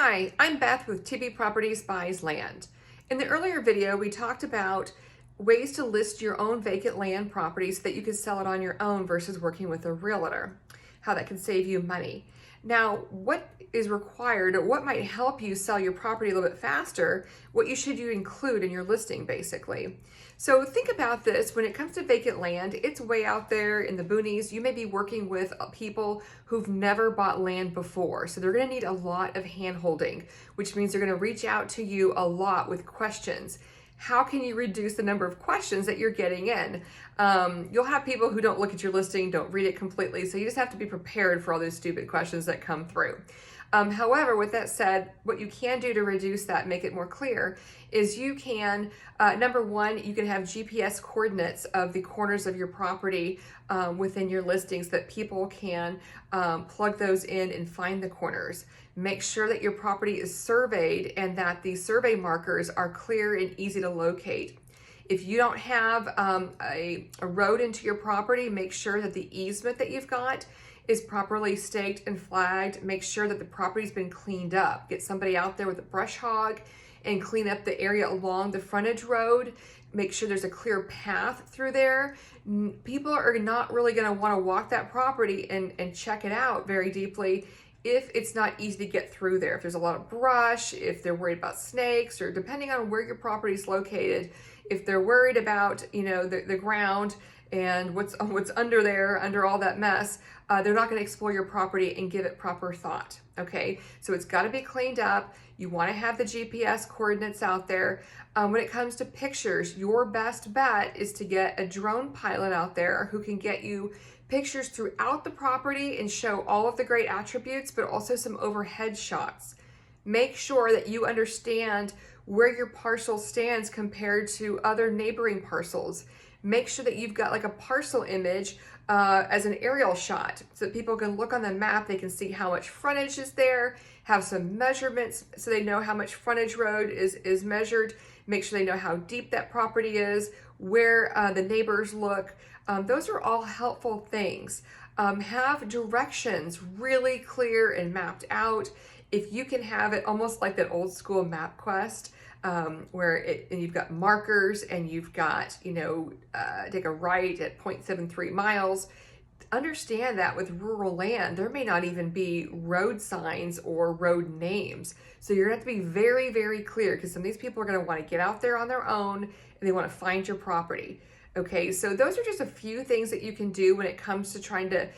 Hi, I'm Beth with TB Properties Buys Land. In the earlier video, we talked about ways to list your own vacant land property so that you could sell it on your own versus working with a realtor, how that can save you money. Now, what is required or what might help you sell your property a little bit faster, what should you include in your listing basically. So think about this, when it comes to vacant land, it's way out there in the boonies. You may be working with people who've never bought land before. So they're gonna need a lot of hand holding, which means they're gonna reach out to you a lot with questions. How can you reduce the number of questions that you're getting in? You'll have people who don't look at your listing, don't read it completely, so you just have to be prepared for all those stupid questions that come through. However, with that said, what you can do to reduce that, make it more clear, is you can, number one, you can have GPS coordinates of the corners of your property within your listings so that people can plug those in and find the corners. Make sure that your property is surveyed and that the survey markers are clear and easy to locate. If you don't have a road into your property, make sure that the easement that you've got is properly staked and flagged. Make sure that the property's been cleaned up. Get somebody out there with a brush hog and clean up the area along the frontage road. Make sure there's a clear path through there. People are not really gonna wanna walk that property and check it out very deeply if it's not easy to get through there. If there's a lot of brush, if they're worried about snakes, or depending on where your property is located, if they're worried about, the ground and what's under there, under all that mess, they're not going to explore your property and give it proper thought. Okay, so it's got to be cleaned up. You want to have the GPS coordinates out there. When it comes to pictures, your best bet is to get a drone pilot out there who can get you pictures throughout the property and show all of the great attributes, but also some overhead shots. Make sure that you understand where your parcel stands compared to other neighboring parcels. Make sure that you've got like a parcel image as an aerial shot so that people can look on the map, they can see how much frontage is there, have some measurements so they know how much frontage road is measured, make sure they know how deep that property is, where the neighbors look. Those are all helpful things. Have directions really clear and mapped out. If you can have it almost like that old school MapQuest, where you've got markers and you've got, take a right at 0.73 miles. Understand that with rural land, there may not even be road signs or road names. So you're gonna have to be very, very clear, because some of these people are gonna wanna get out there on their own and they wanna find your property. Okay, so those are just a few things that you can do when it comes to trying to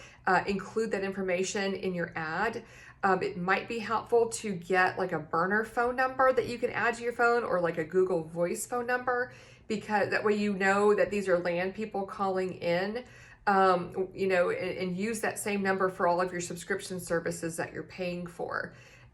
include that information in your ad. It might be helpful to get like a burner phone number that you can add to your phone, or like a Google Voice phone number, because that way you know that these are land people calling in, and use that same number for all of your subscription services that you're paying for.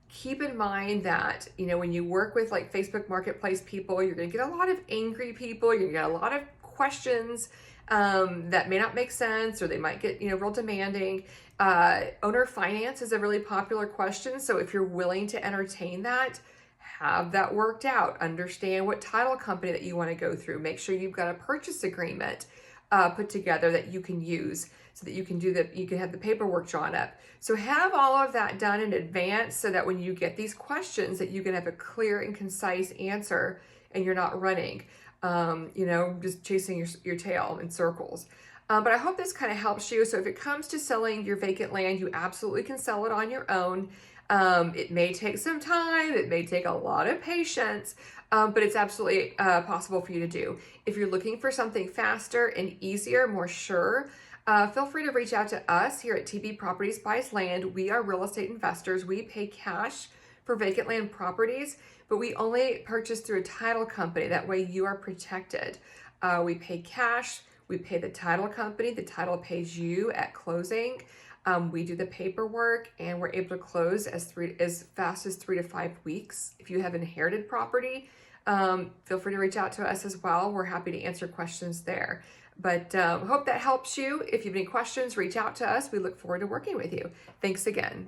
Keep in mind that, when you work with like Facebook Marketplace people, you're gonna get a lot of angry people, you're gonna get a lot of questions that may not make sense, or they might get, real demanding. Owner finance is a really popular question. So if you're willing to entertain that, have that worked out. Understand what title company that you want to go through. Make sure you've got a purchase agreement put together that you can use so that you can have the paperwork drawn up. So have all of that done in advance so that when you get these questions that you can have a clear and concise answer and you're not running, just chasing your tail in circles. But I hope this kind of helps you. So if it comes to selling your vacant land, you absolutely can sell it on your own. It may take some time, it may take a lot of patience, but it's absolutely possible for you to do. If you're looking for something faster and easier, more sure, feel free to reach out to us here at TB Properties Buys Land. We are real estate investors. We pay cash for vacant land properties, but we only purchase through a title company. That way you are protected. We pay cash. We pay the title company, the title pays you at closing. We do the paperwork and we're able to close as fast as 3 to 5 weeks. If you have inherited property, feel free to reach out to us as well. We're happy to answer questions there. But hope that helps you. If you have any questions, reach out to us. We look forward to working with you. Thanks again.